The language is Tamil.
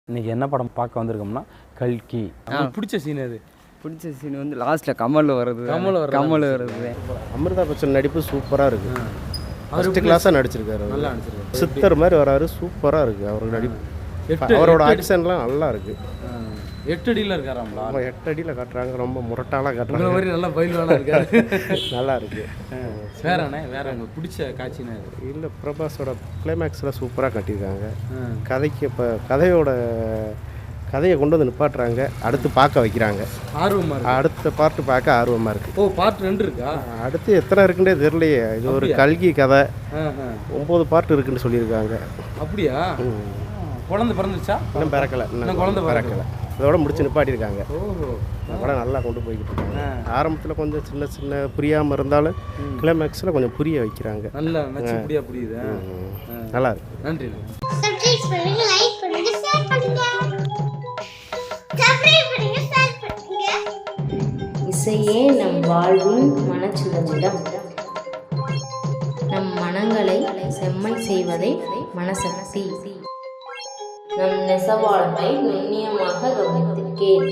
இன்றைக்கி என்ன படம் பார்க்க வந்திருக்கோம்னா கல்கி. பிடிச்ச சீன் அது? பிடிச்ச சீன் வந்து லாஸ்ட்டில் கமல் வர்றது. கமல் வர்றது. அமிர்தா பச்சன் நடிப்பு சூப்பராக இருக்குது. ஃபஸ்ட்டு கிளாஸாக நடிச்சிருக்காரு. நல்லா நடிச்சிருக்காரு. சித்தர் மாதிரி வராரு. சூப்பராக இருக்குது அவரோட நடிப்பு. அவரோட ஆக்ஷன்லாம் நல்லா இருக்குது. 8 அடியில் இருக்காராம்ல. நம்ம 8 அடியில் காட்டுறாங்க. ரொம்ப முரட்டாலாம் இந்த காட்டுறாங்க. மாதிரி நல்லா பயில்வானா இருக்காரு. நல்லா இருக்குது. வேறண்ணே வேற உங்களுக்கு பிடிச்ச காட்சினா இது? இல்லை, பிரபாஸோட கிளைமேக்ஸில் சூப்பராக கட்டியிருக்காங்க. கதைக்கு இப்போ கதையை கொண்டு வந்து நிப்பாட்டுறாங்க. அடுத்து பார்க்க வைக்கிறாங்க. ஆர்வமாக இருக்கு. அடுத்த பார்ட்டு பார்க்க ஆர்வமாக இருக்குது. ஓ, பார்ட் 2 இருக்கா? அடுத்து எத்தனை இருக்குன்னே தெரியலையே. இது ஒரு கல்கி கதை. 9 பார்ட் இருக்குன்னு சொல்லியிருக்காங்க. அப்படியா? குழந்தை பிறந்துச்சா? இன்னும் பிறக்கலை. இன்னும் குழந்தை பிறக்கலை. இதோட முடிச்சு நிப்பாட்டியிருக்காங்க. ஓஹோ, படம் நல்லா கொண்டு போய்கிட்டு இருக்காங்க. ஆரம்பத்தில் கொஞ்சம் சின்ன சின்ன புரியாமல் இருந்தாலும் கிளைமேக்ஸில் கொஞ்சம் புரிய வைக்கிறாங்க. நல்லா நச்சு புரியுது. நல்லா இருக்கு. நன்றி. சப்ஸ்கிரைப் பண்ணுங்க, லைக் பண்ணுங்க, ஷேர் பண்ணுங்க. சப்ஸ்கிரைப் பண்ணுங்க, ஷேர் பண்ணுங்க. இசையே நம் வாழ்வின் மனச்சுழலிடம். நம் மனங்களை செம்மை செய்வதை மனசக்தி. நம் நெசவாழ்வை நுண்ணியமாக கவனித்திருக்கேன்.